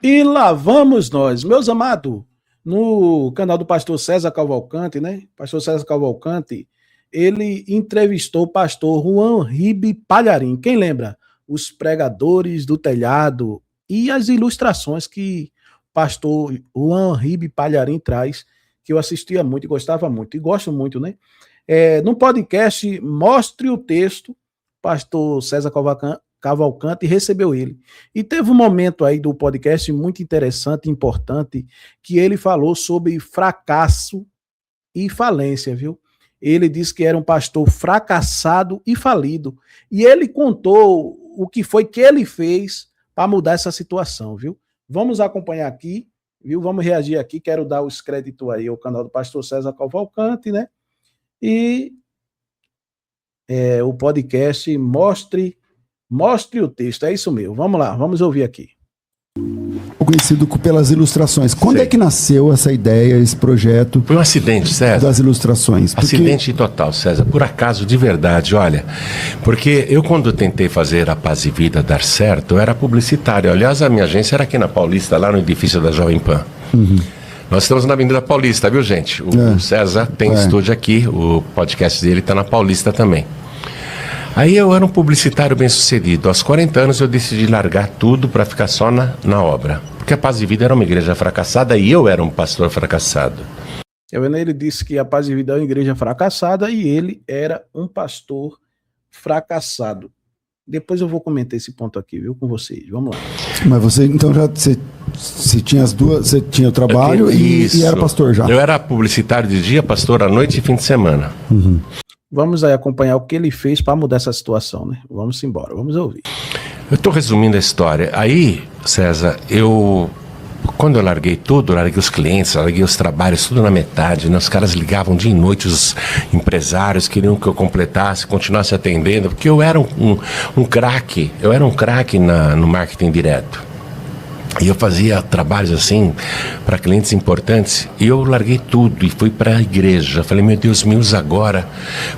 E lá vamos nós, meus amados, no canal do pastor César Cavalcante, né? Pastor César Cavalcante, ele entrevistou o pastor Juan Ribe Palharim. Quem lembra? Os pregadores do telhado e as ilustrações que o pastor Juan Ribe Palharim traz, que eu assistia muito e gostava muito, e gosto muito, né? No podcast Mostre o Texto, pastor César Cavalcante recebeu ele. E teve um momento aí do podcast muito interessante, importante, que ele falou sobre fracasso e falência, viu? Ele disse que era um pastor fracassado e falido. E ele contou o que foi que ele fez para mudar essa situação, viu? Vamos acompanhar aqui, viu? Vamos reagir aqui. Quero dar os créditos aí ao canal do pastor César Cavalcante, né? E o podcast Mostre o Texto, é isso mesmo. Vamos lá, vamos ouvir aqui. Conhecido pelas ilustrações. Quando é que nasceu essa ideia, esse projeto? Foi um acidente, César. Das ilustrações. Acidente total, César. Por acaso, de verdade, olha. Porque eu, quando tentei fazer a Paz e Vida dar certo, eu era publicitário. Aliás, a minha agência era aqui na Paulista, lá no edifício da Jovem Pan. Uhum. Nós estamos na Avenida Paulista, viu, gente? O César tem estúdio aqui, o podcast dele está na Paulista também. Aí eu era um publicitário bem-sucedido. Aos 40 anos eu decidi largar tudo para ficar só na obra. Porque a Paz e Vida era uma igreja fracassada e eu era um pastor fracassado. Ele disse que a Paz e Vida é uma igreja fracassada e ele era um pastor fracassado. Depois eu vou comentar esse ponto aqui, viu, com vocês. Vamos lá. Mas você, então, você tinha as duas, você tinha o trabalho e era pastor já? Eu era publicitário de dia, pastor à noite e fim de semana. Uhum. Vamos aí acompanhar o que ele fez para mudar essa situação, né? Vamos embora, vamos ouvir. Eu estou resumindo a história. Aí, César, quando eu larguei tudo, larguei os clientes, larguei os trabalhos, tudo na metade, né? Os caras ligavam dia e noite, os empresários queriam que eu completasse, continuasse atendendo, porque eu era um craque, no marketing direto. E eu fazia trabalhos assim para clientes importantes e eu larguei tudo e fui para a igreja. Falei, meu Deus, me usa agora,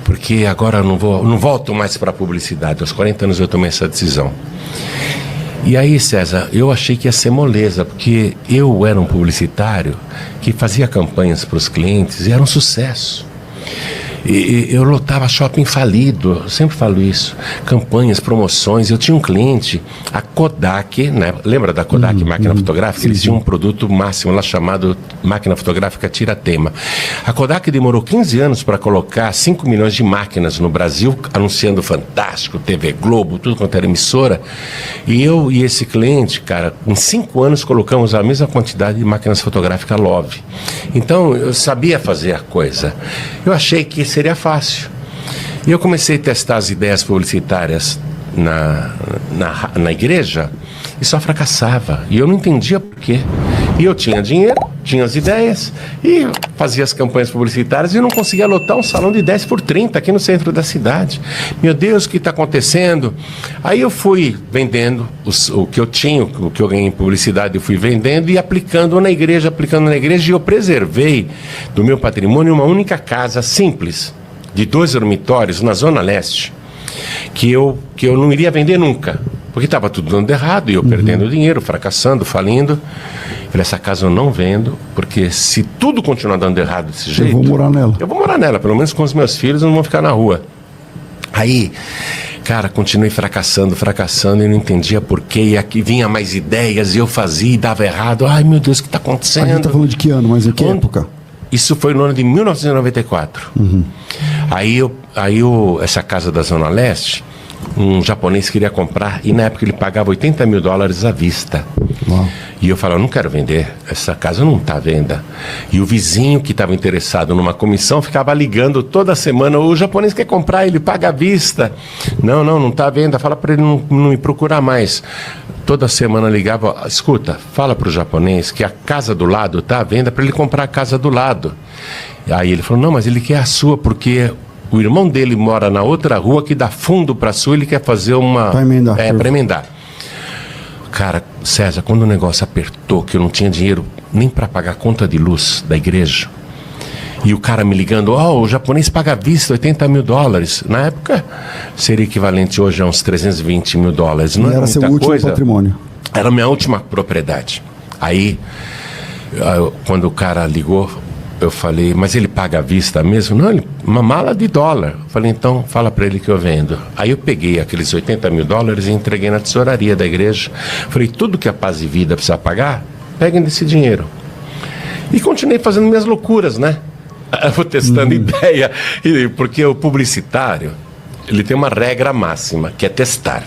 porque agora eu não volto mais para a publicidade. Aos 40 anos eu tomei essa decisão. E aí, César, eu achei que ia ser moleza, porque eu era um publicitário que fazia campanhas para os clientes e era um sucesso. E eu lotava shopping falido, eu sempre falo isso, campanhas, promoções. Eu tinha um cliente, a Kodak, né? Lembra da Kodak, máquina fotográfica? Sim, eles tinham um produto máximo lá chamado máquina fotográfica Tiratema. A Kodak demorou 15 anos para colocar 5 milhões de máquinas no Brasil, anunciando Fantástico, TV Globo, tudo quanto era emissora. E eu e esse cliente, cara, em 5 anos colocamos a mesma quantidade de máquinas fotográficas Love. Então eu sabia fazer a coisa. Eu achei que seria fácil. E eu comecei a testar as ideias publicitárias na igreja e só fracassava. E eu não entendia por quê. E eu tinha dinheiro, tinha as ideias e fazia as campanhas publicitárias e não conseguia lotar um salão de 10 por 30 aqui no centro da cidade. Meu Deus, o que está acontecendo? Aí eu fui vendendo o que eu tinha, o que eu ganhei em publicidade, eu fui vendendo e aplicando na igreja, e eu preservei do meu patrimônio uma única casa simples, de 2 dormitórios na Zona Leste, que eu não iria vender nunca, porque estava tudo dando errado e eu perdendo dinheiro, fracassando, falindo. Falei, essa casa eu não vendo, porque se tudo continuar dando errado desse jeito... Eu vou morar nela. Pelo menos com os meus filhos, não vão ficar na rua. Aí, cara, continuei fracassando e não entendia por quê. E aqui vinha mais ideias e eu fazia e dava errado. Ai, meu Deus, o que está acontecendo? A gente está falando de que ano, mas em que época? Isso foi no ano de 1994. Uhum. Aí essa casa da Zona Leste, um japonês queria comprar e na época ele pagava $80 mil à vista. Uau. E eu falava, não quero vender, essa casa não está à venda. E o vizinho que estava interessado numa comissão ficava ligando toda semana, o japonês quer comprar, ele paga à vista. Não está à venda, fala para ele não me procurar mais. Toda semana ligava, escuta, fala para o japonês que a casa do lado está à venda para ele comprar a casa do lado. Aí ele falou, não, mas ele quer a sua porque o irmão dele mora na outra rua que dá fundo para a sua, ele quer fazer para emendar. Cara, César, quando o negócio apertou, que eu não tinha dinheiro nem para pagar a conta de luz da igreja, e o cara me ligando, o japonês paga à vista $80 mil. Na época, seria equivalente hoje a uns $320 mil. Não era seu último patrimônio. Era a minha última propriedade. Aí, quando o cara ligou, eu falei, mas ele paga à vista mesmo? Não, uma mala de dólar. Eu falei, então fala para ele que eu vendo. Aí eu peguei aqueles $80 mil e entreguei na tesouraria da igreja. Falei, tudo que a Paz e Vida precisa pagar, peguem desse dinheiro. E continuei fazendo minhas loucuras, né? Eu vou testando ideia, porque o publicitário, ele tem uma regra máxima, que é testar.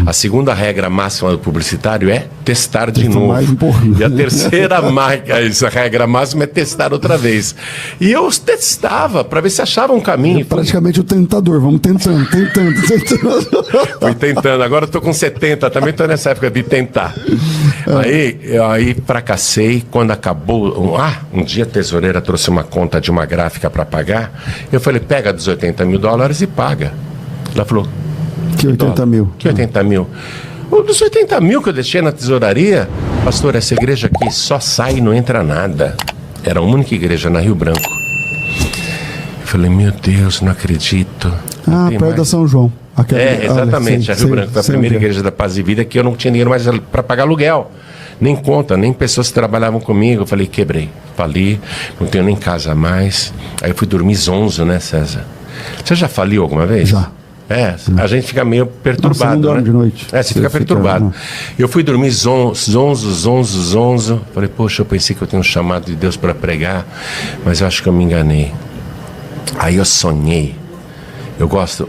A segunda regra máxima do publicitário é testar de novo. E a terceira essa regra máxima é testar outra vez. E eu testava para ver se achava um caminho. Praticamente o tentador, vamos tentando. Fui tentando, agora eu tô com 70, também tô nessa época de tentar. Aí fracassei, quando acabou, um dia a tesoureira trouxe uma conta de uma gráfica para pagar, eu falei, pega dos $80 mil e paga. Ela falou, que 80 mil? Que 80 mil? Dos 80 mil que eu deixei na tesouraria, pastor, essa igreja aqui só sai e não entra nada. Era a única igreja na Rio Branco. Eu falei, meu Deus, não acredito. Perto da São João. Exatamente, a Rio Branco foi a primeira igreja da Paz e Vida que eu não tinha dinheiro mais para pagar aluguel. Nem conta, nem pessoas que trabalhavam comigo. Eu falei, quebrei, fali, não tenho nem casa mais. Aí eu fui dormir zonzo, né, César? Você já faliu alguma vez? Já. A gente fica meio perturbado, não, né? de noite. Você fica perturbado. Eu fui dormir zonzo. Falei, poxa, eu pensei que eu tenho um chamado de Deus para pregar, mas eu acho que eu me enganei. Aí eu sonhei.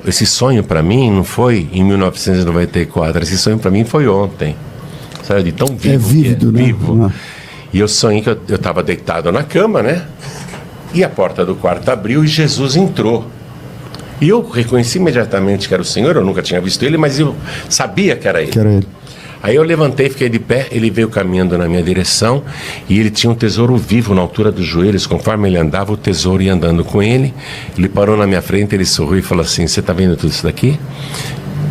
Esse sonho para mim não foi em 1994, esse sonho para mim foi ontem. Sabe, de tão vivo. É vívido, né? Vivo. E eu sonhei que eu estava deitado na cama, né? E a porta do quarto abriu e Jesus entrou. E eu reconheci imediatamente que era o Senhor, eu nunca tinha visto ele, mas eu sabia que era ele. Aí eu levantei, fiquei de pé, ele veio caminhando na minha direção e ele tinha um tesouro vivo na altura dos joelhos, conforme ele andava, o tesouro ia andando com ele. Ele parou na minha frente, ele sorriu e falou assim, você está vendo tudo isso daqui?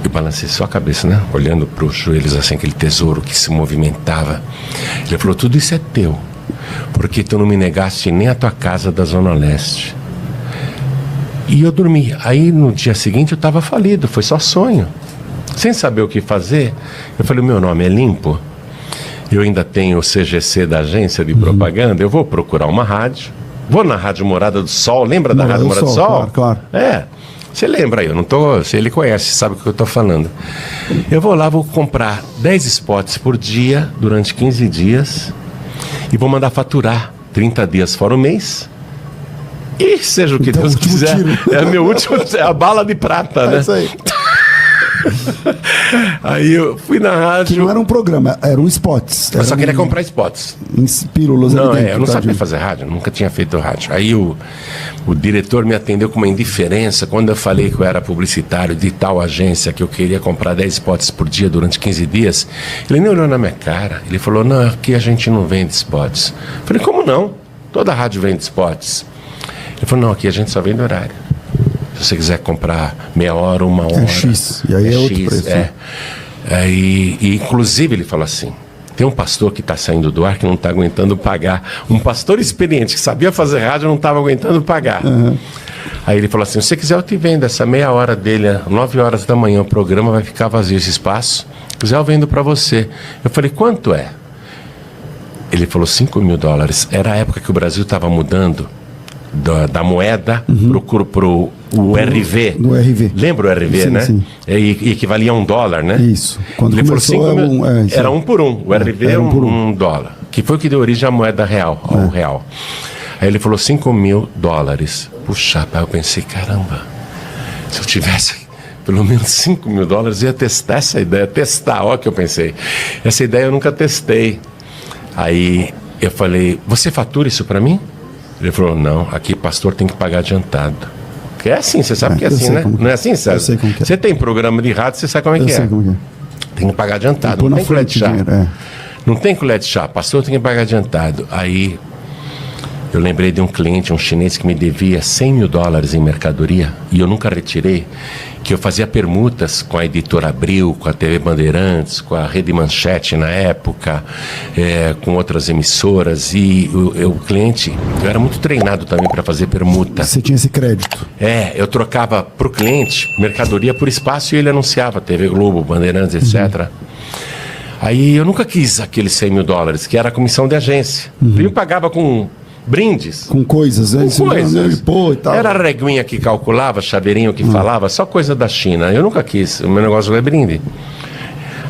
Eu balancei só a cabeça, né? Olhando para os joelhos, assim, aquele tesouro que se movimentava. Ele falou, tudo isso é teu, porque tu não me negaste nem a tua casa da Zona Leste. E eu dormi. Aí no dia seguinte eu estava falido, foi só sonho. Sem saber o que fazer, eu falei, o meu nome é limpo. Eu ainda tenho o CGC da agência de propaganda, eu vou procurar uma rádio. Vou na Rádio Morada do Sol, lembra da Rádio Morada do Sol? Claro. Você lembra aí, eu não tô. Se ele conhece, sabe o que eu estou falando. Eu vou lá, vou comprar 10 spots por dia, durante 15 dias, e vou mandar faturar 30 dias fora o mês. E seja o que Deus quiser, é meu último, é a bala de prata, né? É isso aí. Aí eu fui na rádio. Que não era um programa, eram spots. Eu só queria comprar spots. Pílulas. Não, eu não sabia fazer rádio, nunca tinha feito rádio. Aí o diretor me atendeu com uma indiferença quando eu falei que eu era publicitário de tal agência, que eu queria comprar 10 spots por dia durante 15 dias. Ele nem olhou na minha cara, ele falou, não, aqui a gente não vende spots. Eu falei, como não? Toda rádio vende spots. Ele falou, não, aqui a gente só vende horário. Se você quiser comprar meia hora, uma hora... É X, e aí é outro X, preço. E inclusive ele falou assim, tem um pastor que está saindo do ar que não está aguentando pagar. Um pastor experiente que sabia fazer rádio não estava aguentando pagar. Uhum. Aí ele falou assim, se você quiser eu te vendo essa meia hora dele, 9 horas da manhã, o programa vai ficar vazio esse espaço. Se quiser eu vendo para você. Eu falei, quanto é? Ele falou $5 mil. Era a época que o Brasil estava mudando da moeda pro o RV. Do RV. Lembra o RV, sim, né? Sim. E equivalia a $1, né? Isso. Quando ele falou 5 mil, era 1 por 1. O RV era $1. Que foi o que deu origem à moeda real, ao real. Aí ele falou $5 mil. Puxa, eu pensei, caramba, se eu tivesse pelo menos $5 mil, eu ia testar essa ideia. Olha o que eu pensei. Essa ideia eu nunca testei. Aí eu falei, você fatura isso para mim? Ele falou, não, aqui pastor tem que pagar adiantado. Porque é assim, você sabe que é assim, né? Não é assim, César? Eu sei como que é. Você tem programa de rádio, você sabe como é que é. Eu sei como que é. Tem que pagar adiantado, não tem colher de chá. Não tem colher de chá, pastor tem que pagar adiantado. Aí eu lembrei de um cliente, um chinês que me devia $100 mil em mercadoria e eu nunca retirei, que eu fazia permutas com a Editora Abril, com a TV Bandeirantes, com a Rede Manchete na época, com outras emissoras, e o cliente, eu era muito treinado também para fazer permuta. Você tinha esse crédito? Eu trocava para o cliente mercadoria por espaço e ele anunciava TV Globo, Bandeirantes, etc. Aí eu nunca quis aqueles 100 mil dólares, que era a comissão de agência. Eu pagava com brindes. Com coisas, né? Com coisas. E tal. Era a reguinha que calculava, chaveirinho que falava, só coisa da China. Eu nunca quis, o meu negócio é brinde.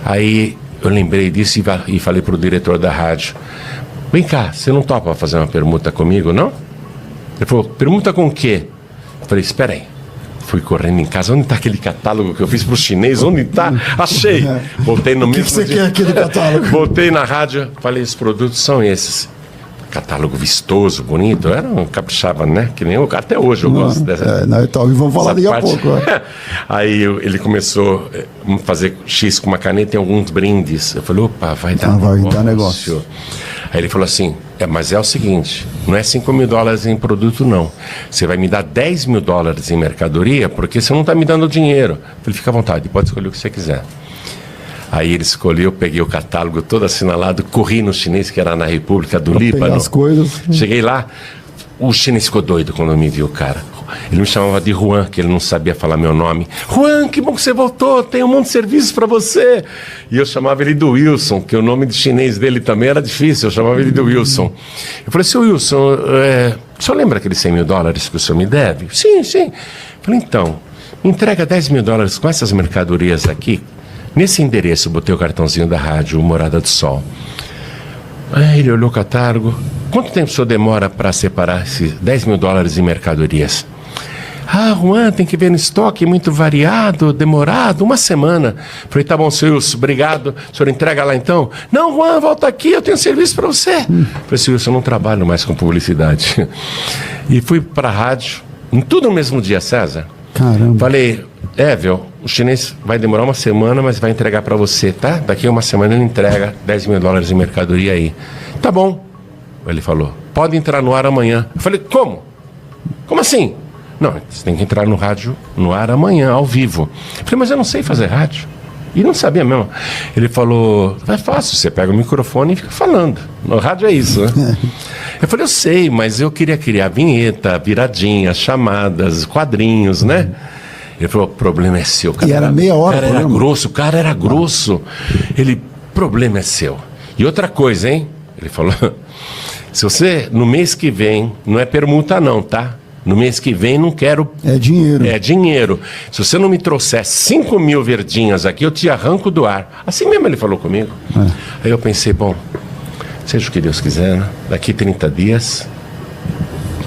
Aí eu lembrei disso e falei pro diretor da rádio: vem cá, você não topa fazer uma permuta comigo, não? Ele falou: permuta com o quê? Eu falei: espera aí. Fui correndo em casa, onde está aquele catálogo que eu fiz para o chinês? Onde está? Achei. Voltei no mesmo dia. O que você quer aqui do catálogo? Voltei na rádio, falei: os produtos são esses. Catálogo vistoso, bonito. Era um caprichava, né? Que nem eu, até hoje eu gosto dessa. Então, vamos falar daqui a pouco. Aí ele começou a fazer X com uma caneta e alguns brindes. Eu falei: opa, vai dar negócio. Aí ele falou assim: mas é o seguinte, não é 5 mil dólares em produto, não. Você vai me dar 10 mil dólares em mercadoria, porque você não está me dando dinheiro. Eu falei: fica à vontade, pode escolher o que você quiser. Aí ele escolheu, peguei o catálogo todo assinalado, corri no chinês, que era na República do Líbano. As coisas. Cheguei lá, o chinês ficou doido quando me viu, cara. Ele me chamava de Juan, que ele não sabia falar meu nome. Juan, que bom que você voltou, tem um monte de serviços para você. E eu chamava ele do Wilson, que o nome de chinês dele também era difícil, eu chamava ele do Wilson. Eu falei: seu Wilson, o senhor lembra aqueles 100 mil dólares que o senhor me deve? Sim. Eu falei: então, entrega 10 mil dólares com essas mercadorias aqui, nesse endereço. Botei o cartãozinho da rádio, Morada do Sol. Aí ele olhou o catálogo: quanto tempo o senhor demora para separar esses 10 mil dólares em mercadorias? Juan, tem que ver no estoque, muito variado, demorado, 1 semana. Falei: tá bom, seu Wilson, obrigado. O senhor entrega lá então? Não, Juan, volta aqui, eu tenho serviço para você. Falei: seu Wilson, eu não trabalho mais com publicidade. E fui para a rádio, tudo no mesmo dia, César. Caramba. Falei: viu, o chinês vai demorar 1 semana, mas vai entregar para você, tá? Daqui a 1 semana ele entrega 10 mil dólares em mercadoria aí. Tá bom. Ele falou: pode entrar no ar amanhã. Eu falei: como? Como assim? Não, você tem que entrar no ar amanhã, ao vivo. Eu falei: mas eu não sei fazer rádio. E não sabia mesmo. Ele falou: é fácil, você pega o microfone e fica falando. No rádio é isso, né? Eu falei: eu sei, mas eu queria criar vinheta, viradinhas, chamadas, quadrinhos, né? Ele falou: o problema é seu. E era meia hora. O cara era grosso. Ele: problema é seu. E outra coisa, hein? Ele falou: se você, no mês que vem, não é permuta não, tá? No mês que vem não quero... É dinheiro. É dinheiro. Se você não me trouxer 5 mil verdinhas aqui, eu te arranco do ar. Assim mesmo ele falou comigo. Aí eu pensei: bom, seja o que Deus quiser, né? Daqui 30 dias...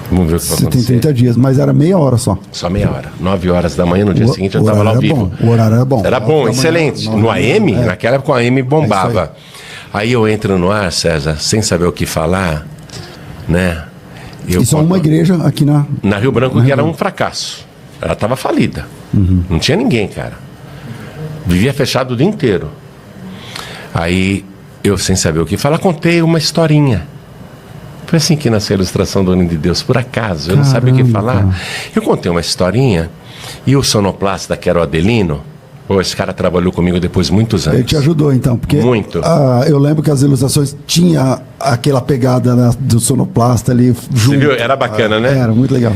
Vamos ver o que vai acontecer. Você tem 30 dias, mas era meia hora só. Só meia hora. 9 horas da manhã, no dia seguinte eu estava lá ao vivo. O horário era bom. Era bom, excelente. No AM, naquela época o AM bombava. Aí eu entro no ar, César, sem saber o que falar, né? E só uma igreja aqui na Rio Branco, que era um fracasso. Ela estava falida. Não tinha ninguém, cara. Vivia fechado o dia inteiro. Aí eu, sem saber o que falar, contei uma historinha. Foi assim que nasceu a ilustração do Homem de Deus, por acaso. Eu não sabia o que falar. Eu contei uma historinha e o sonoplasta, que era o Adelino, esse cara trabalhou comigo depois muitos anos. Ele te ajudou, então? Porque muito. Eu lembro que as ilustrações tinha aquela pegada, né, do sonoplasta ali junto. Você viu? Era bacana, né? Era muito legal.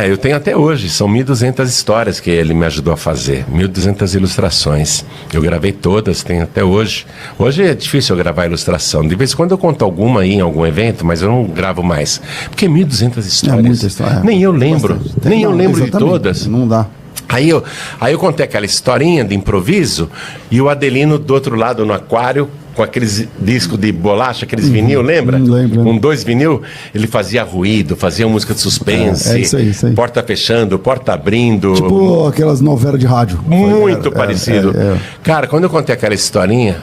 Eu tenho até hoje. São 1.200 histórias que ele me ajudou a fazer. 1.200 ilustrações. Eu gravei todas, tenho até hoje. Hoje é difícil eu gravar ilustração. De vez em quando eu conto alguma aí em algum evento, mas eu não gravo mais. Porque 1.200 histórias. É muita história. Nem eu lembro. Nem eu lembro de todas. Não dá. Aí eu contei aquela historinha de improviso e o Adelino do outro lado no aquário, com aqueles discos de bolacha, aqueles vinil, lembra? Lembro. Com 2 vinil, ele fazia ruído, fazia música de suspense, isso aí. porta fechando, porta abrindo. Tipo aquelas novelas de rádio. Muito parecido. Cara, quando eu contei aquela historinha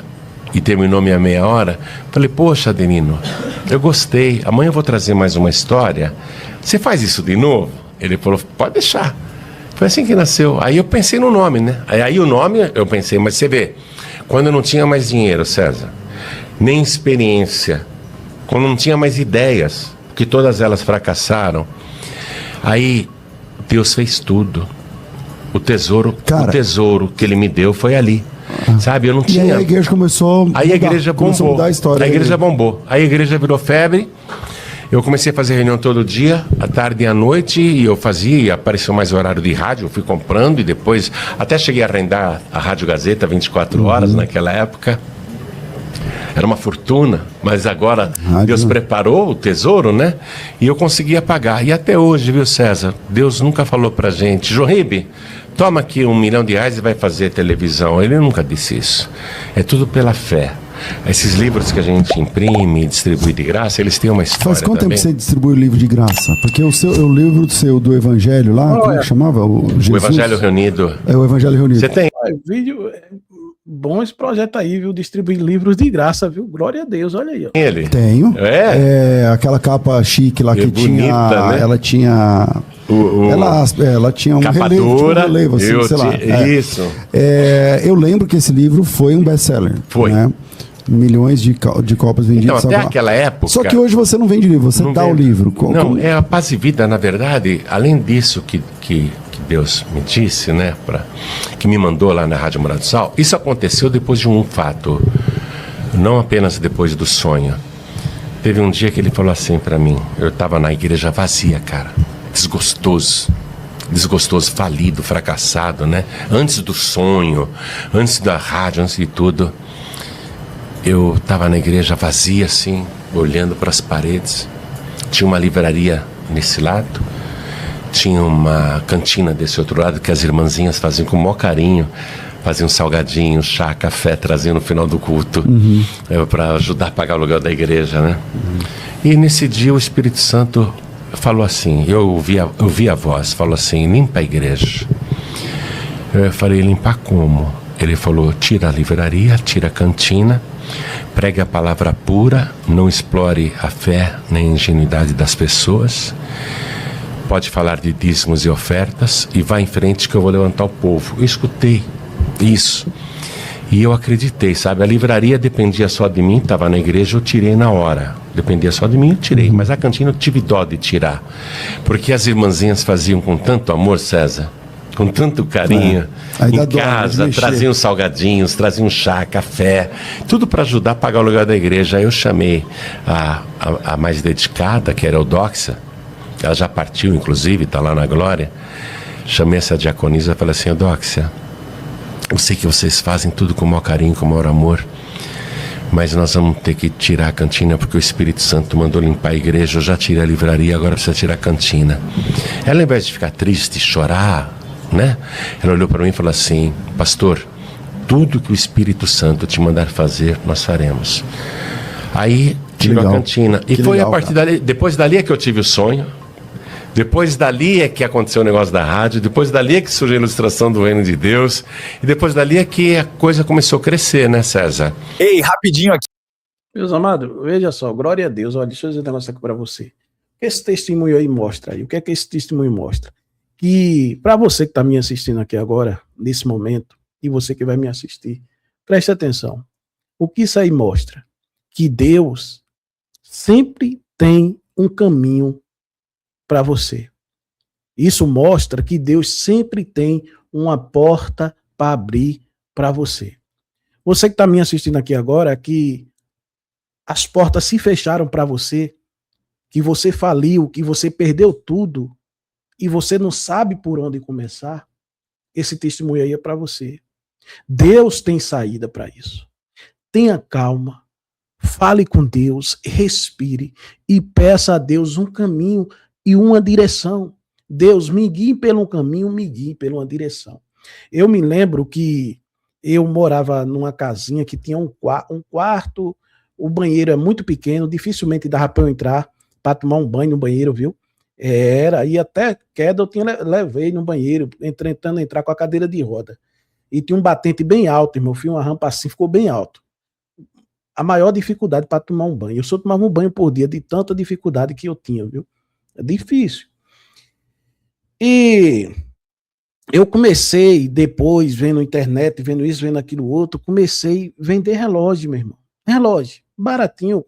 e terminou minha meia hora, falei: poxa, Adelino, eu gostei, amanhã eu vou trazer mais uma história. Você faz isso de novo? Ele falou: pode deixar. Foi assim que nasceu. Aí eu pensei no nome, né? Aí o nome eu pensei, mas você vê, quando eu não tinha mais dinheiro, César, nem experiência, quando não tinha mais ideias, porque todas elas fracassaram, aí Deus fez tudo. O tesouro que ele me deu foi ali. Sabe, eu não tinha. E aí a igreja começou a igreja bombou. A mudar a história. A igreja bombou. A igreja virou febre. Eu comecei a fazer reunião todo dia, à tarde e à noite, e eu fazia, e apareceu mais horário de rádio, eu fui comprando, e depois até cheguei a arrendar a Rádio Gazeta 24 horas naquela época. Era uma fortuna, mas agora Deus preparou o tesouro, né? E eu conseguia pagar. E até hoje, viu, César? Deus nunca falou pra gente, João Ribe, toma aqui R$1 milhão e vai fazer televisão. Ele nunca disse isso. É tudo pela fé. Esses livros que a gente imprime e distribui de graça, eles têm uma história. Faz quanto também. tempo você distribui o livro de graça? Porque o livro do Evangelho lá, como é que chamava? O Evangelho Reunido. É o Evangelho Reunido. Você tem? Vídeo, bom esse projeto aí, viu? Distribuir livros de graça, viu? Glória a Deus, olha aí. Ó. Ele? Tenho. É? Aquela capa chique lá que bonita, tinha. né? Ela tinha. Ela tinha um relevo, assim, sei lá. Isso. Eu lembro que esse livro foi um best-seller. Foi. Né? Milhões de cópias vendidas. Então, até aquela época... Só que hoje você não vende livro, você dá o livro. É a paz e vida, na verdade, além disso que Deus me disse, né, que me mandou lá na Rádio Morada do Sol, isso aconteceu depois de um fato, não apenas depois do sonho. Teve um dia que ele falou assim pra mim, eu estava na igreja vazia, cara, desgostoso, falido, fracassado, né, antes do sonho, antes da rádio, antes de tudo. Eu estava na igreja vazia, assim, olhando para as paredes. Tinha uma livraria nesse lado, tinha uma cantina desse outro lado que as irmãzinhas faziam com o maior carinho, faziam salgadinho, chá, café, traziam no final do culto, para ajudar a pagar o aluguel da igreja, né? E nesse dia o Espírito Santo falou assim, eu ouvi a voz, falou assim, limpa a igreja. Eu falei, limpar como? Ele falou, tira a livraria, tira a cantina, pregue a palavra pura, não explore a fé nem a ingenuidade das pessoas, pode falar de dízimos e ofertas e vá em frente que eu vou levantar o povo. Eu escutei isso e eu acreditei, sabe? A livraria dependia só de mim, estava na igreja, eu tirei na hora. Dependia só de mim, eu tirei. Mas a cantina eu tive dó de tirar, porque as irmãzinhas faziam com tanto amor, César, com tanto carinho, em casa, traziam salgadinhos, traziam chá, café, tudo para ajudar a pagar o lugar da igreja. Aí eu chamei a mais dedicada, que era a Eudóxia, ela já partiu, inclusive, está lá na glória. Chamei essa diaconisa e falei assim, Eudóxia, eu sei que vocês fazem tudo com o maior carinho, com o maior amor, mas nós vamos ter que tirar a cantina porque o Espírito Santo mandou limpar a igreja. Eu já tirei a livraria, agora precisa tirar a cantina. Ela, ao invés de ficar triste, chorar, né? Ela olhou para mim e falou assim, pastor, tudo que o Espírito Santo te mandar fazer, nós faremos. Aí tirou a cantina. E foi a partir dali, depois dali é que eu tive o sonho. Depois dali é que aconteceu o negócio da rádio. Depois dali é que surgiu a ilustração do Reino de Deus. E depois dali é que a coisa começou a crescer, né, César? Ei, rapidinho aqui. Meus amados, veja só, glória a Deus. Olha, deixa eu dizer um negócio aqui para você. O que esse testemunho aí mostra aí? O que é que esse testemunho mostra? Que para você que está me assistindo aqui agora, nesse momento, e você que vai me assistir, preste atenção. O que isso aí mostra? Que Deus sempre tem um caminho para você. Isso mostra que Deus sempre tem uma porta para abrir para você. Você que está me assistindo aqui agora, que as portas se fecharam para você, que você faliu, que você perdeu tudo, e você não sabe por onde começar, esse testemunho aí é para você. Deus tem saída para isso. Tenha calma, fale com Deus, respire e peça a Deus um caminho e uma direção. Deus, me guie pelo caminho, me guie pela uma direção. Eu me lembro que eu morava numa casinha que tinha um quarto, o banheiro é muito pequeno, dificilmente dava para eu entrar para tomar um banho no banheiro, viu? E até queda eu levei no banheiro, tentando entrar com a cadeira de roda. E tinha um batente bem alto, irmão, fui uma rampa assim, ficou bem alto. A maior dificuldade para tomar um banho. Eu só tomava um banho por dia, de tanta dificuldade que eu tinha, viu? É difícil. E eu comecei, depois, vendo internet, vendo isso, vendo aquilo outro, comecei a vender relógio, meu irmão. Relógio, baratinho,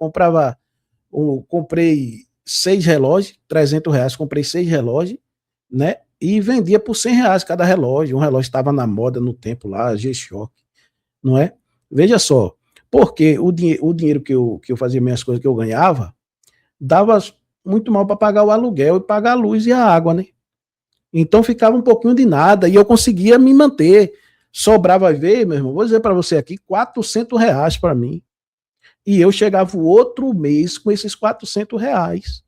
comprei 6 relógios, R$300, comprei 6 relógios, né? E vendia por R$100 cada relógio. Um relógio estava na moda no tempo lá, G-Shock, não é? Veja só, porque o dinheiro que eu fazia minhas coisas que eu ganhava, dava muito mal para pagar o aluguel e pagar a luz e a água, né? Então ficava um pouquinho de nada e eu conseguia me manter. Sobrava, ver, meu irmão, vou dizer para você aqui, R$400 para mim. E eu chegava o outro mês com esses R$ 400.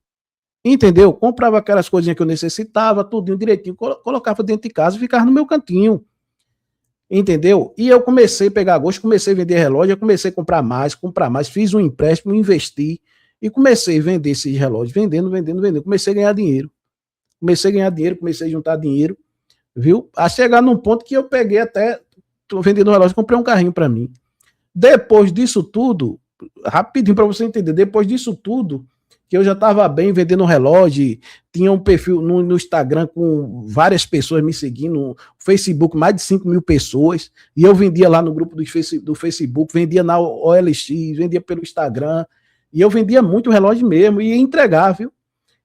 Entendeu? Comprava aquelas coisinhas que eu necessitava, tudinho direitinho, colocava dentro de casa e ficava no meu cantinho. Entendeu? E eu comecei a pegar gosto, comecei a vender relógio, eu comecei a comprar mais, fiz um empréstimo, investi e comecei a vender esses relógios, vendendo. Comecei a ganhar dinheiro. Comecei a juntar dinheiro, viu? A chegar num ponto que eu peguei até, tô vendendo um relógio, comprei um carrinho para mim. Depois disso tudo, rapidinho para você entender, depois disso tudo, que eu já estava bem vendendo relógio, tinha um perfil no Instagram com várias pessoas me seguindo, no Facebook mais de 5 mil pessoas, e eu vendia lá no grupo do Facebook, vendia na OLX, vendia pelo Instagram, e eu vendia muito relógio mesmo, e ia entregar, viu?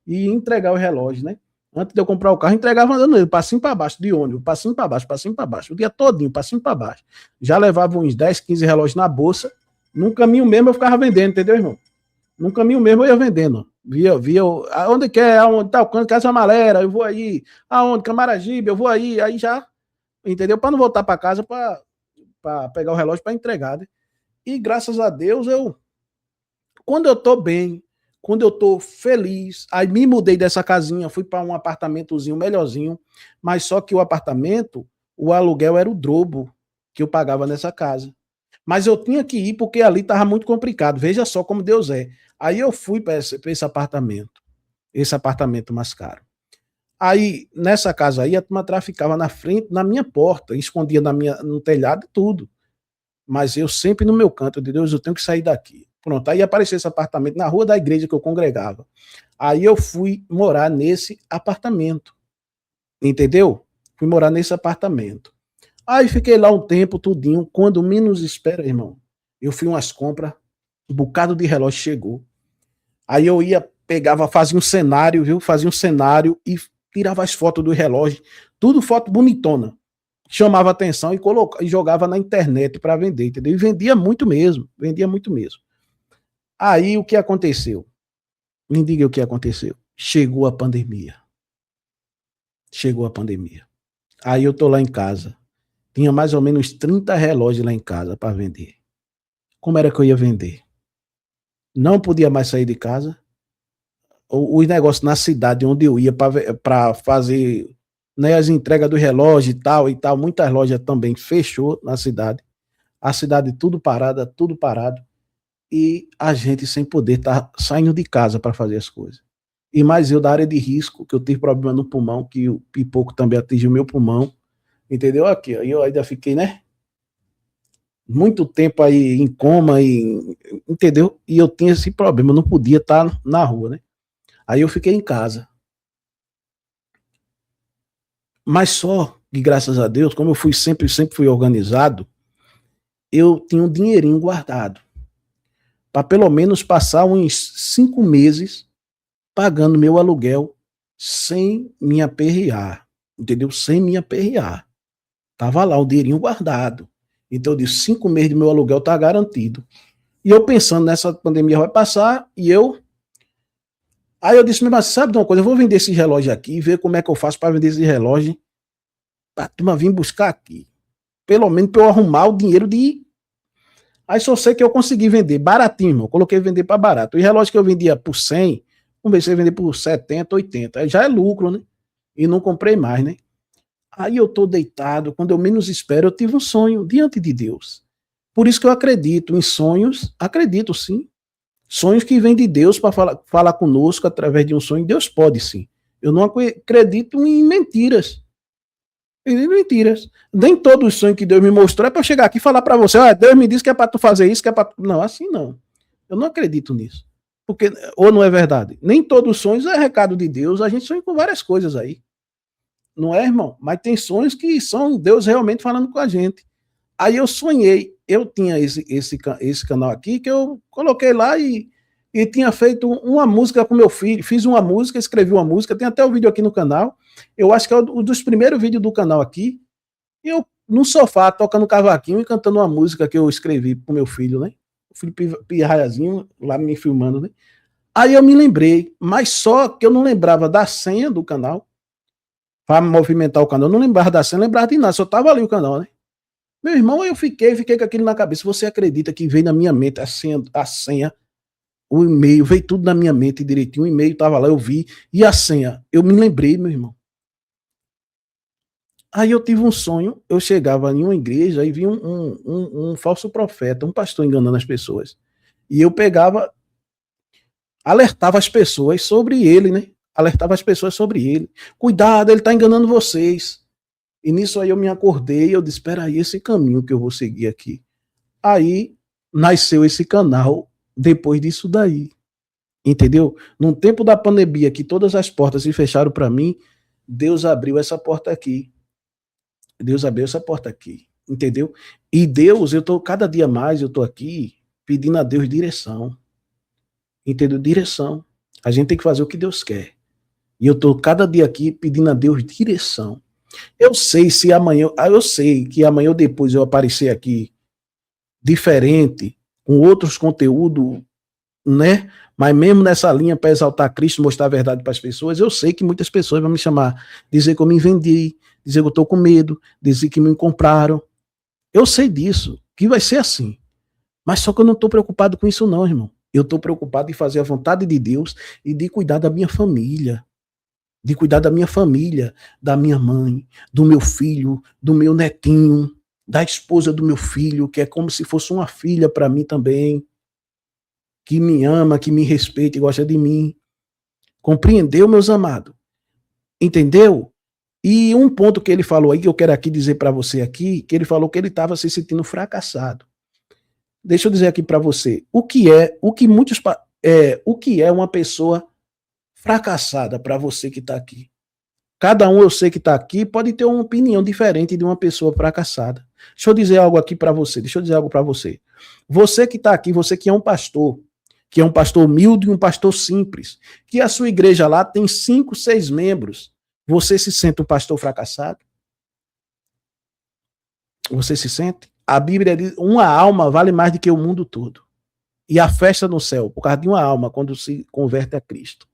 E ia entregar o relógio, né? Antes de eu comprar o carro, entregava andando ele, passinho para baixo, de ônibus, passinho para baixo, o dia todinho, passinho para baixo. Já levava uns 10, 15 relógios na bolsa, num caminho mesmo eu ficava vendendo, entendeu, irmão? Num caminho mesmo eu ia vendendo. Via, aonde quer, aonde tá o canto, Casa Malera, eu vou aí. Aonde, Camaragibe, eu vou aí. Aí já, entendeu? Para não voltar para casa para pegar o relógio para entregar, né? E graças a Deus, quando eu tô bem, quando eu tô feliz, aí me mudei dessa casinha, fui para um apartamentozinho melhorzinho, mas só que o apartamento, o aluguel era o dobro que eu pagava nessa casa. Mas eu tinha que ir porque ali estava muito complicado. Veja só como Deus é. Aí eu fui para esse apartamento mais caro. Aí, nessa casa aí, a turma traficava na frente, na minha porta, escondia no telhado e tudo. Mas eu sempre no meu canto, de Deus, eu tenho que sair daqui. Pronto, aí apareceu esse apartamento na rua da igreja que eu congregava. Aí eu fui morar nesse apartamento. Entendeu? Fui morar nesse apartamento. Aí fiquei lá um tempo, tudinho. Quando menos espera, irmão, eu fui umas compras, um bocado de relógio chegou. Aí eu fazia um cenário, viu? Fazia um cenário e tirava as fotos do relógio, tudo foto bonitona. Chamava atenção e jogava na internet para vender, entendeu? E vendia muito mesmo. Aí o que aconteceu? Me diga o que aconteceu. Chegou a pandemia. Aí eu tô lá em casa. Tinha mais ou menos 30 relógios lá em casa para vender. Como era que eu ia vender? Não podia mais sair de casa. Os negócios na cidade onde eu ia para fazer, né, as entregas do relógio e tal, muitas lojas também fechou na cidade. A cidade tudo parado. E a gente sem poder estar saindo de casa para fazer as coisas. E mais eu da área de risco, que eu tive problema no pulmão, que o pipoco também atingiu meu pulmão. Entendeu? Aqui, ó, eu ainda fiquei, né? Muito tempo aí em coma, entendeu? E eu tinha esse problema, eu não podia estar na rua, né? Aí eu fiquei em casa. Mas só que, graças a Deus, como eu sempre fui organizado, eu tinha um dinheirinho guardado. Para pelo menos passar uns 5 meses pagando meu aluguel sem me aperrear. Entendeu? Sem me aperrear. Tava lá o dinheirinho guardado. Então eu disse, 5 meses de meu aluguel tá garantido. E eu pensando, nessa pandemia vai passar, aí eu disse, mas sabe de uma coisa, eu vou vender esse relógio aqui e ver como é que eu faço para vender esse relógio pra turma vir buscar aqui. Pelo menos para eu arrumar o dinheiro de... Aí só sei que eu consegui vender baratinho, irmão. Coloquei vender para barato. O relógio que eu vendia por 100, comecei a vender por 70, 80. Aí já é lucro, né? E não comprei mais, né? Aí eu tô deitado, quando eu menos espero, eu tive um sonho diante de Deus. Por isso que eu acredito em sonhos, acredito sim. Sonhos que vêm de Deus para falar conosco através de um sonho, Deus pode sim. Eu não acredito em mentiras. Nem todos os sonhos que Deus me mostrou é para chegar aqui e falar para você, Deus me disse que é para tu fazer isso, que é para tu... Não, assim não. Eu não acredito nisso. Porque, ou não é verdade? Nem todos os sonhos é recado de Deus, a gente sonha com várias coisas aí. Não é, irmão? Mas tem sonhos que são Deus realmente falando com a gente. Aí eu sonhei, eu tinha esse canal aqui que eu coloquei lá e tinha feito uma música com meu filho, fiz uma música, escrevi uma música, tem até o vídeo aqui no canal, eu acho que é um dos primeiros vídeos do canal aqui, eu no sofá, tocando cavaquinho e cantando uma música que eu escrevi pro meu filho, né? O filho pirraiazinho lá me filmando, né? Aí eu me lembrei, mas só que eu não lembrava da senha do canal, para movimentar o canal, eu não lembrava da senha, não lembrava de nada, só tava ali o canal, né? Meu irmão, eu fiquei com aquilo na cabeça. Você acredita que veio na minha mente a senha, o e-mail, veio tudo na minha mente direitinho. O e-mail estava lá, eu vi. E a senha, eu me lembrei, meu irmão. Aí eu tive um sonho, eu chegava em uma igreja e vi um falso profeta, um pastor enganando as pessoas. E eu pegava, alertava as pessoas sobre ele, né? Alertava as pessoas sobre ele. Cuidado, ele está enganando vocês. E nisso aí eu me acordei, eu disse, espera aí, esse caminho que eu vou seguir aqui. Aí nasceu esse canal depois disso daí. Entendeu? No tempo da pandemia, que todas as portas se fecharam para mim, Deus abriu essa porta aqui. Deus abriu essa porta aqui, entendeu? E Deus, cada dia mais eu tô aqui pedindo a Deus direção, entendeu? Direção. A gente tem que fazer o que Deus quer. E eu tô cada dia aqui pedindo a Deus direção. Eu sei que amanhã ou depois eu aparecer aqui diferente, com outros conteúdos, né? Mas mesmo nessa linha para exaltar Cristo, mostrar a verdade para as pessoas, eu sei que muitas pessoas vão me chamar, dizer que eu me vendi, dizer que eu estou com medo, dizer que me compraram. Eu sei disso, que vai ser assim. Mas só que eu não estou preocupado com isso não, irmão. Eu estou preocupado em fazer a vontade de Deus e de cuidar da minha família. De cuidar da minha família, da minha mãe, do meu filho, do meu netinho, da esposa do meu filho, que é como se fosse uma filha para mim também, que me ama, que me respeita e gosta de mim. Compreendeu, meus amados? Entendeu? E um ponto que ele falou aí, que eu quero aqui dizer para você aqui, que ele falou que ele estava se sentindo fracassado. Deixa eu dizer aqui para você, o que é uma pessoa fracassada para você que está aqui? Cada um, eu sei que está aqui, pode ter uma opinião diferente de uma pessoa fracassada. Deixa eu dizer algo aqui para você, Você que está aqui, você que é um pastor humilde e um pastor simples, que a sua igreja lá tem 5, 6 membros, você se sente um pastor fracassado? Você se sente? A Bíblia diz, uma alma vale mais do que o mundo todo. E a festa no céu, por causa de uma alma, quando se converte a Cristo.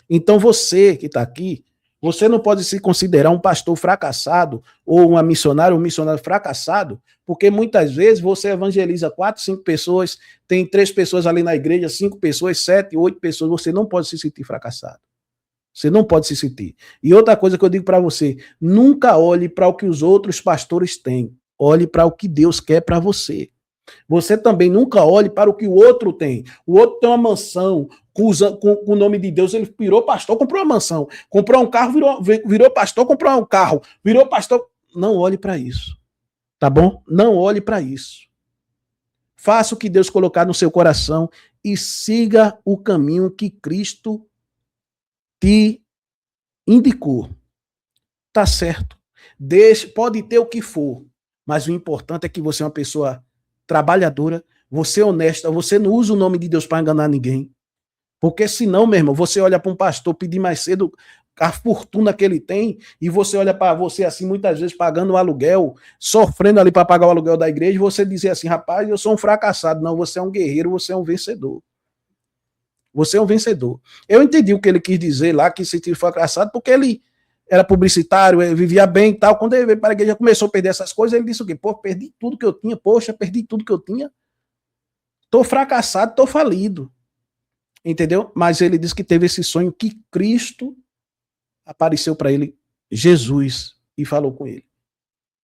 Então você que está aqui, você não pode se considerar um pastor fracassado ou um missionário fracassado, porque muitas vezes você evangeliza 4, 5 pessoas, tem 3 pessoas ali na igreja, 5 pessoas, 7, 8 pessoas, você não pode se sentir fracassado. Você não pode se sentir. E outra coisa que eu digo para você, nunca olhe para o que os outros pastores têm, olhe para o que Deus quer para você. Você também nunca olhe para o que o outro tem. O outro tem uma mansão, com o nome de Deus, ele virou pastor, comprou uma mansão. Comprou um carro, virou pastor, comprou um carro. Virou pastor. Não olhe para isso. Tá bom? Não olhe para isso. Faça o que Deus colocar no seu coração e siga o caminho que Cristo te indicou. Tá certo. Pode ter o que for, mas o importante é que você é uma pessoa trabalhadora, você é honesta, você não usa o nome de Deus para enganar ninguém. Porque senão, meu irmão, você olha para um pastor pedir mais cedo a fortuna que ele tem e você olha para você assim, muitas vezes pagando o aluguel, sofrendo ali para pagar o aluguel da igreja, e você dizer assim, rapaz, eu sou um fracassado. Não, você é um guerreiro, você é um vencedor. Você é um vencedor. Eu entendi o que ele quis dizer lá, que se sentiu fracassado, porque ele era publicitário, ele vivia bem e tal. Quando ele veio para a igreja, começou a perder essas coisas, ele disse o quê? Pô, perdi tudo que eu tinha, perdi tudo que eu tinha. Tô fracassado, tô falido. Entendeu? Mas ele disse que teve esse sonho que Cristo apareceu para ele, Jesus, e falou com ele.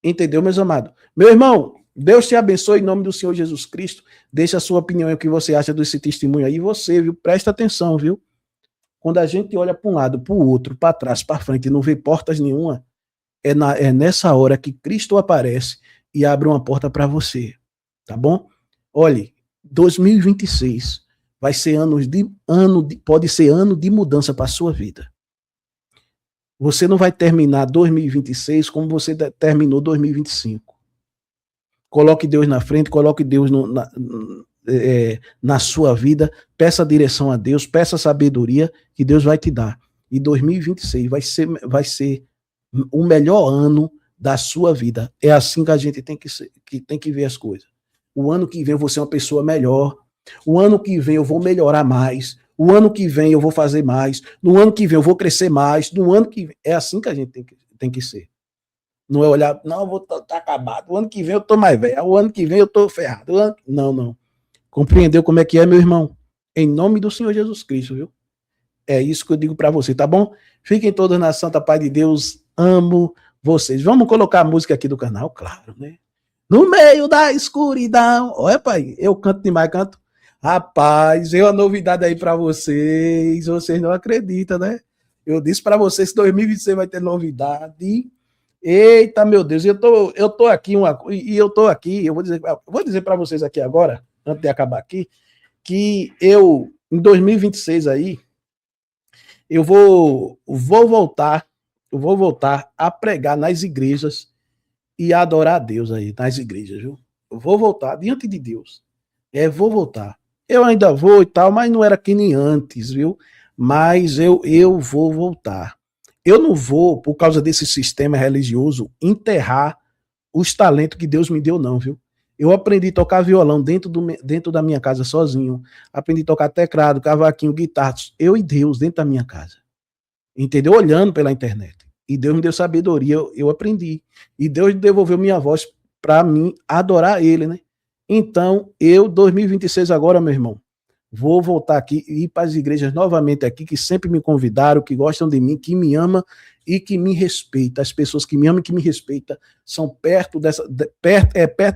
Entendeu, meus amados? Meu irmão, Deus te abençoe em nome do Senhor Jesus Cristo. Deixa a sua opinião e o que você acha desse testemunho aí. Você, viu? Presta atenção, viu? Quando a gente olha para um lado, para o outro, para trás, para frente e não vê portas nenhuma, é nessa hora que Cristo aparece e abre uma porta para você. Tá bom? Olhe, 2026 vai ser pode ser ano de mudança para a sua vida. Você não vai terminar 2026 como você terminou 2025. Coloque Deus na frente, coloque Deus na sua vida, peça direção a Deus, peça sabedoria que Deus vai te dar. E 2026 vai ser o melhor ano da sua vida. É assim que a gente tem que ver as coisas. O ano que vem eu vou ser uma pessoa melhor. O ano que vem eu vou melhorar mais. O ano que vem eu vou fazer mais. No ano que vem eu vou crescer mais. No ano que vem. É assim que a gente tem que ser. Não é olhar, não, eu vou estar acabado. O ano que vem eu tô mais velho. O ano que vem eu tô ferrado. Não. Compreendeu como é que é, meu irmão? Em nome do Senhor Jesus Cristo, viu? É isso que eu digo para você, tá bom? Fiquem todos na santa paz de Deus. Amo vocês. Vamos colocar a música aqui do canal? Claro, né? No meio da escuridão. Olha, pai, eu canto demais, canto. Rapaz, veio uma novidade aí para vocês. Vocês não acreditam, né? Eu disse para vocês que 2026 vai ter novidade. Eita, meu Deus, eu tô aqui, eu vou dizer para vocês aqui agora, antes de acabar aqui, que em 2026 aí, eu vou voltar a pregar nas igrejas e a adorar a Deus aí, nas igrejas, viu? Eu vou voltar diante de Deus. Vou voltar. Eu ainda vou e tal, mas não era que nem antes, viu? Mas eu vou voltar. Eu não vou, por causa desse sistema religioso, enterrar os talentos que Deus me deu, não, viu? Eu aprendi a tocar violão dentro da minha casa sozinho. Aprendi a tocar teclado, cavaquinho, guitarra. Eu e Deus dentro da minha casa. Entendeu? Olhando pela internet. E Deus me deu sabedoria, eu aprendi. E Deus devolveu minha voz para mim adorar Ele, né? Então, 2026 agora, meu irmão, vou voltar aqui e ir para as igrejas novamente aqui, que sempre me convidaram, que gostam de mim, que me amam e que me respeitam. As pessoas que me amam e que me respeitam são perto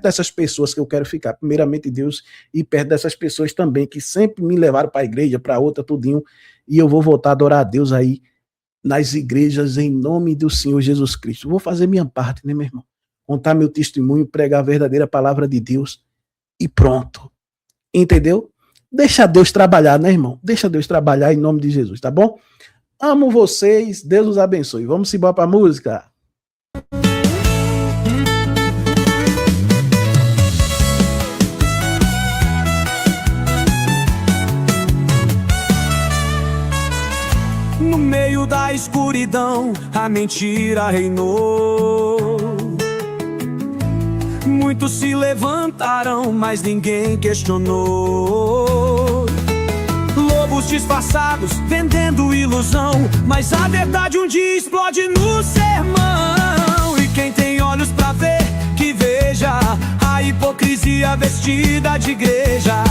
dessas pessoas que eu quero ficar. Primeiramente Deus e perto dessas pessoas também, que sempre me levaram para a igreja, para outra, tudinho. E eu vou voltar a adorar a Deus aí nas igrejas em nome do Senhor Jesus Cristo. Vou fazer minha parte, né, meu irmão? Contar meu testemunho, pregar a verdadeira palavra de Deus e pronto. Entendeu? Deixa Deus trabalhar, né, irmão? Deixa Deus trabalhar em nome de Jesus, tá bom? Amo vocês, Deus os abençoe. Vamos embora para a música. No meio da escuridão, a mentira reinou. Muitos se levantaram, mas ninguém questionou. Lobos disfarçados, vendendo ilusão, mas a verdade um dia explode no sermão. E quem tem olhos pra ver, que veja a hipocrisia vestida de igreja.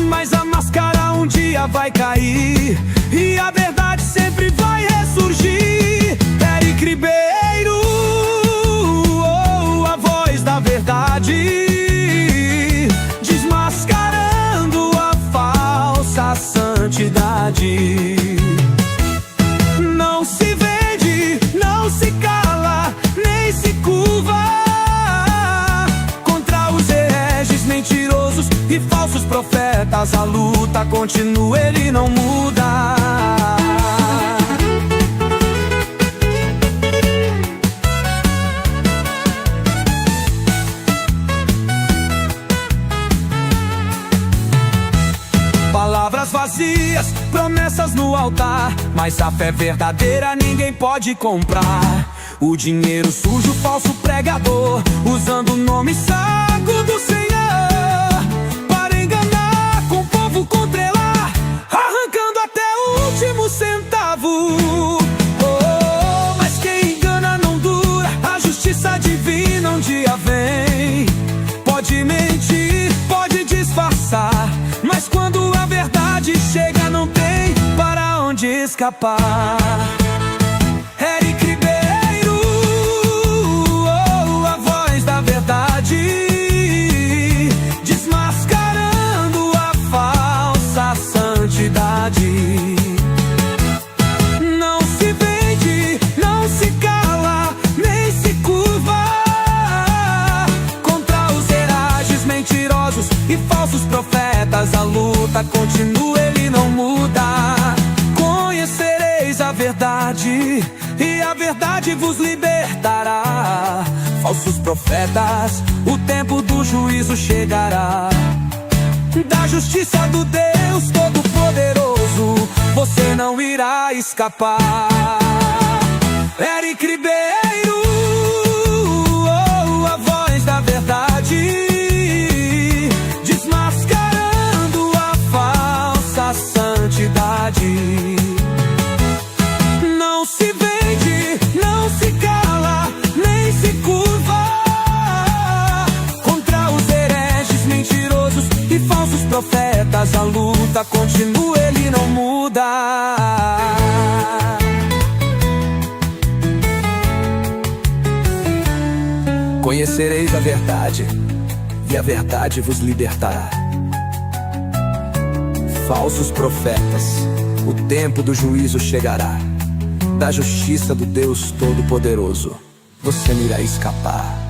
Mas a máscara um dia vai cair e a verdade sempre vai ressurgir. Eric Ribeiro, a voz da verdade, desmascarando a falsa santidade. Não se vende, não se cala, nem se curva contra os hereges mentirosos e falsos profetas. A luta continua, ele não muda. Palavras vazias, promessas no altar, mas a fé verdadeira ninguém pode comprar. O dinheiro sujo, falso pregador, usando o nome sagrado do Senhor para enganar com o povo, contrelar, arrancando até o último centavo. Oh, mas quem engana não dura, a justiça divina um dia vem. Pode mentir, pode disfarçar, mas quando a verdade chega não tem para onde escapar. Eric Ribeiro, a voz da verdade, desmascarando a falsa santidade. Não se vende, não se cala, nem se curva contra os hereges mentirosos e falsos profetas. A luta continua, ele não muda. Conhecereis a verdade e a verdade vos libertará. Falsos profetas, o tempo do juízo chegará. Da justiça do Deus Todo-Poderoso você não irá escapar. Eric Ribeiro, a voz da verdade, desmascarando a falsa santidade. Não se vende, não se cala, nem se dias a luta continua, ele não muda. Conhecereis a verdade, e a verdade vos libertará. Falsos profetas, o tempo do juízo chegará. Da justiça do Deus Todo-Poderoso, você não irá escapar.